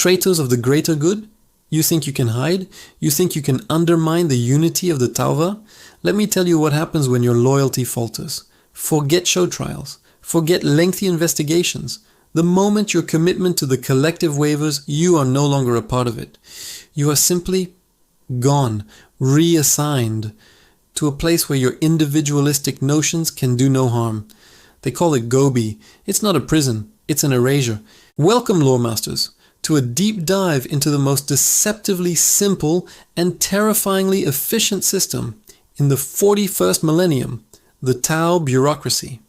Traitors of the greater good? You think you can hide? You think you can undermine the unity of the Tauva? Let me tell you what happens when your loyalty falters. Forget show trials. Forget lengthy investigations. The moment your commitment to the collective wavers, you are no longer a part of it. You are simply gone, reassigned to a place where your individualistic notions can do no harm. They call it Gobi. It's not a prison, it's an erasure. Welcome, lore masters, to a deep dive into the most deceptively simple and terrifyingly efficient system in the 41st millennium, the Tau bureaucracy.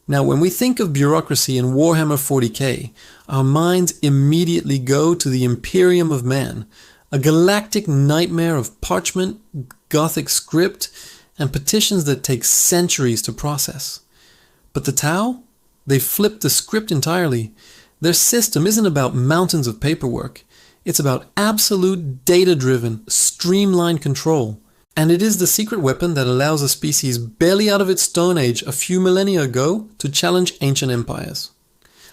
Now, when we think of bureaucracy in Warhammer 40k, our minds immediately go to the Imperium of Man, a galactic nightmare of parchment, Gothic script, and petitions that take centuries to process. But the Tau? They flipped the script entirely. Their system isn't about mountains of paperwork. It's about absolute data-driven, streamlined control. And it is the secret weapon that allows a species barely out of its stone age a few millennia ago to challenge ancient empires.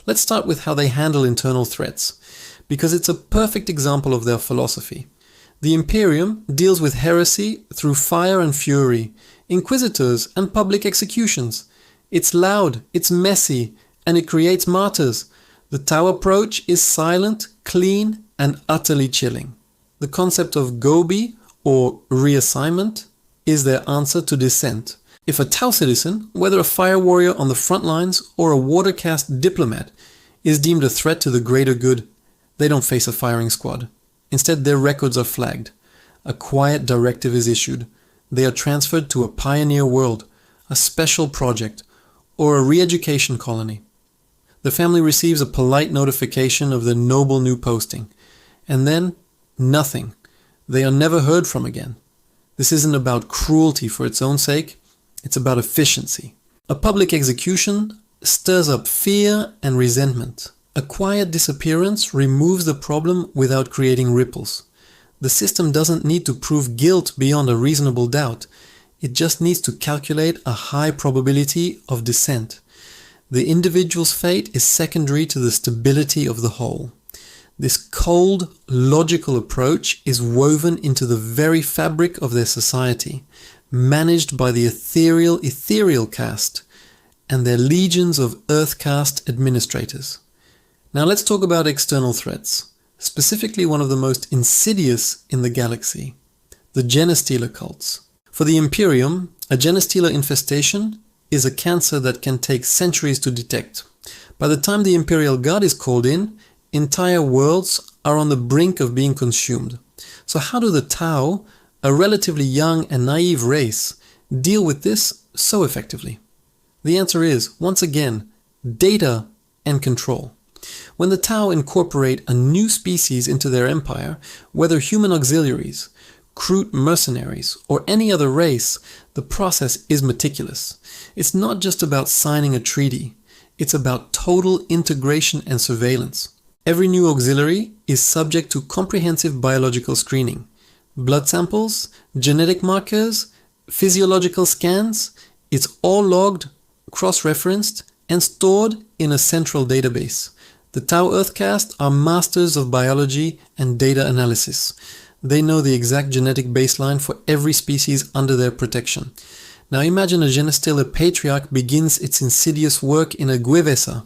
Let's start with how they handle internal threats, because it's a perfect example of their philosophy. The Imperium deals with heresy through fire and fury, inquisitors and public executions. It's loud, it's messy, and it creates martyrs. The Tau approach is silent, clean, and utterly chilling. The concept of Gobi, or reassignment, is their answer to dissent. If a Tau citizen, whether a fire warrior on the front lines or a water-caste diplomat, is deemed a threat to the greater good, they don't face a firing squad. Instead, their records are flagged. A quiet directive is issued. They are transferred to a pioneer world, a special project, or a re-education colony. The family receives a polite notification of their noble new posting, and then nothing. They are never heard from again. This isn't about cruelty for its own sake, it's about efficiency. A public execution stirs up fear and resentment. A quiet disappearance removes the problem without creating ripples. The system doesn't need to prove guilt beyond a reasonable doubt. It just needs to calculate a high probability of dissent. The individual's fate is secondary to the stability of the whole. This cold, logical approach is woven into the very fabric of their society, managed by the ethereal caste and their legions of earth caste administrators. Now let's talk about external threats, specifically one of the most insidious in the galaxy, the Genestealer cults. For the Imperium, a Genestealer infestation is a cancer that can take centuries to detect. By the time the Imperial Guard is called in, entire worlds are on the brink of being consumed. So how do the Tau, a relatively young and naive race, deal with this so effectively? The answer is, once again, data and control. When the Tau incorporate a new species into their empire, whether human auxiliaries, Kroot mercenaries, or any other race, the process is meticulous. It's not just about signing a treaty, it's about total integration and surveillance. Every new auxiliary is subject to comprehensive biological screening. Blood samples, genetic markers, physiological scans, it's all logged, cross-referenced, and stored in a central database. The Tau Earthcast are masters of biology and data analysis. They know the exact genetic baseline for every species under their protection. Now imagine a Genestealer patriarch begins its insidious work in a Guevesa,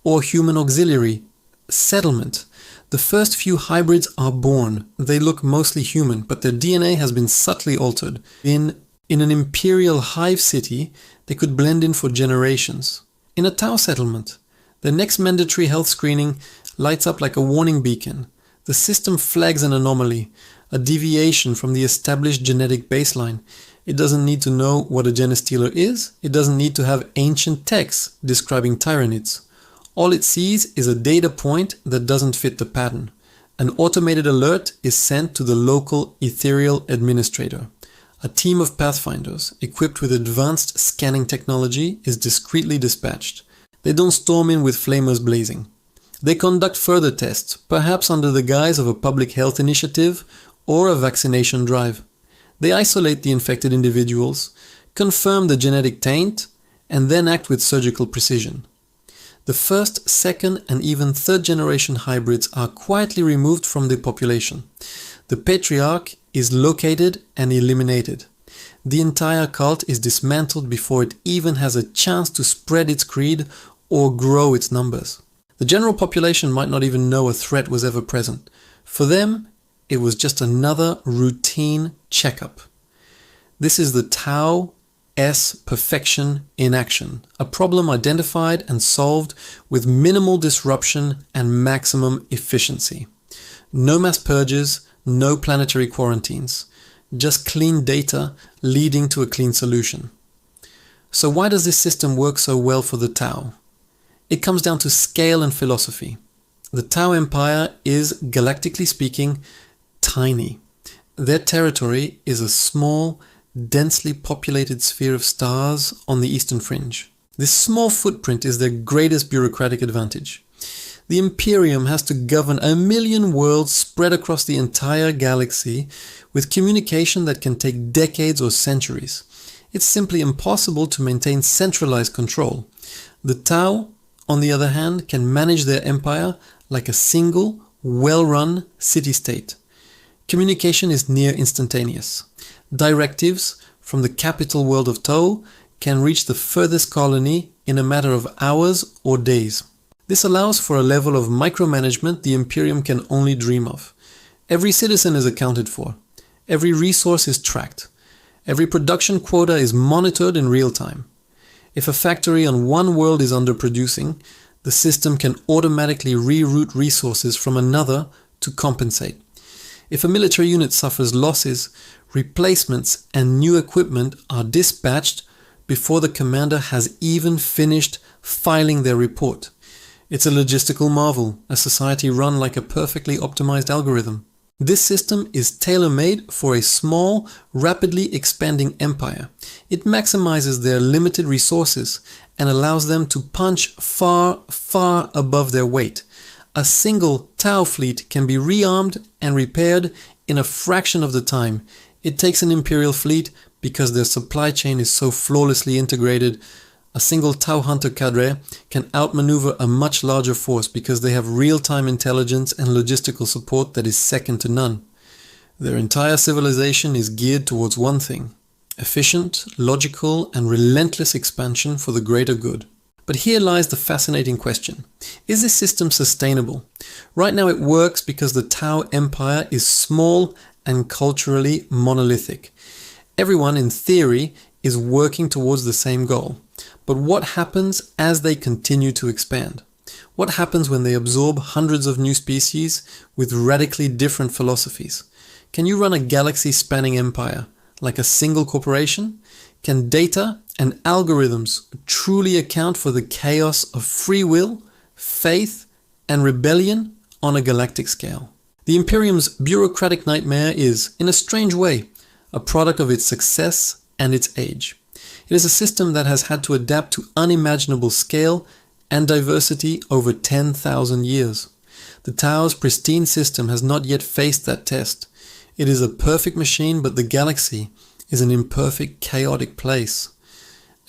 or human auxiliary, settlement. The first few hybrids are born. They look mostly human, but their DNA has been subtly altered. In an imperial hive city, they could blend in for generations. In a Tau settlement, the next mandatory health screening lights up like a warning beacon. The system flags an anomaly, a deviation from the established genetic baseline. It doesn't need to know what a Genestealer is. It doesn't need to have ancient texts describing tyrannids. All it sees is a data point that doesn't fit the pattern. An automated alert is sent to the local ethereal administrator. A team of pathfinders, equipped with advanced scanning technology, is discreetly dispatched. They don't storm in with flamers blazing. They conduct further tests, perhaps under the guise of a public health initiative or a vaccination drive. They isolate the infected individuals, confirm the genetic taint, and then act with surgical precision. The first, second, and even third generation hybrids are quietly removed from the population. The patriarch is located and eliminated. The entire cult is dismantled before it even has a chance to spread its creed or grow its numbers. The general population might not even know a threat was ever present. For them, it was just another routine checkup. This is the Tau S perfection in action, a problem identified and solved with minimal disruption and maximum efficiency. No mass purges, no planetary quarantines, just clean data leading to a clean solution. So why does this system work so well for the Tau? It comes down to scale and philosophy. The Tau Empire is, galactically speaking, tiny. Their territory is a small, densely populated sphere of stars on the eastern fringe. This small footprint is their greatest bureaucratic advantage. The Imperium has to govern 1 million worlds spread across the entire galaxy with communication that can take decades or centuries. It's simply impossible to maintain centralized control. The Tau, on the other hand, can manage their empire like a single, well-run city-state. Communication is near instantaneous. Directives from the capital world of Tau can reach the furthest colony in a matter of hours or days. This allows for a level of micromanagement the Imperium can only dream of. Every citizen is accounted for. Every resource is tracked. Every production quota is monitored in real time. If a factory on one world is underproducing, the system can automatically reroute resources from another to compensate. If a military unit suffers losses, replacements and new equipment are dispatched before the commander has even finished filing their report. It's a logistical marvel, a society run like a perfectly optimized algorithm. This system is tailor-made for a small, rapidly expanding empire. It maximizes their limited resources and allows them to punch far, far above their weight. A single Tau fleet can be rearmed and repaired in a fraction of the time it takes an Imperial fleet because their supply chain is so flawlessly integrated. A single Tau Hunter cadre can outmaneuver a much larger force because they have real-time intelligence and logistical support that is second to none. Their entire civilization is geared towards one thing: efficient, logical, and relentless expansion for the greater good. But here lies the fascinating question. Is this system sustainable? Right now it works because the Tau Empire is small and culturally monolithic. Everyone, in theory, is working towards the same goal. But what happens as they continue to expand? What happens when they absorb hundreds of new species with radically different philosophies? Can you run a galaxy-spanning empire like a single corporation? Can data and algorithms truly account for the chaos of free will, faith, and rebellion on a galactic scale? The Imperium's bureaucratic nightmare is, in a strange way, a product of its success and its age. It is a system that has had to adapt to unimaginable scale and diversity over 10,000 years. The Tau's pristine system has not yet faced that test. It is a perfect machine, but the galaxy is an imperfect, chaotic place.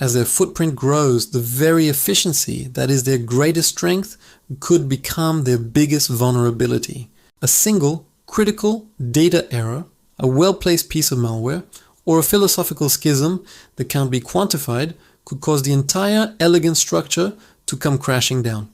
As their footprint grows, the very efficiency that is their greatest strength could become their biggest vulnerability. A single, critical data error, a well-placed piece of malware, or a philosophical schism that can't be quantified could cause the entire elegant structure to come crashing down.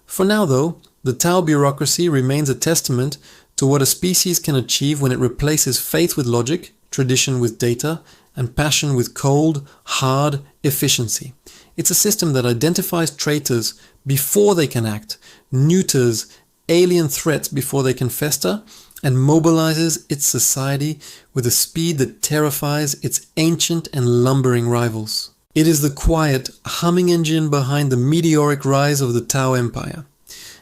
For now, though, the Tau bureaucracy remains a testament to what a species can achieve when it replaces faith with logic, tradition with data, and passion with cold, hard efficiency. It's a system that identifies traitors before they can act, neuters alien threats before they can fester, and mobilizes its society with a speed that terrifies its ancient and lumbering rivals. It is the quiet, humming engine behind the meteoric rise of the Tau Empire.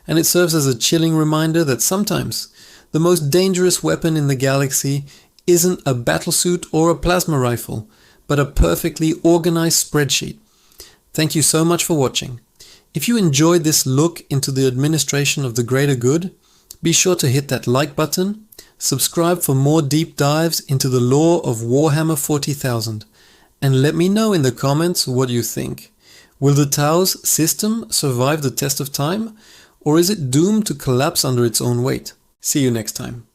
And it serves as a chilling reminder that sometimes the most dangerous weapon in the galaxy isn't a battlesuit or a plasma rifle, but a perfectly organized spreadsheet. Thank you so much for watching. If you enjoyed this look into the administration of the greater good, be sure to hit that like button, subscribe for more deep dives into the lore of Warhammer 40,000, and let me know in the comments what you think. Will the Tao's system survive the test of time, or is it doomed to collapse under its own weight? See you next time.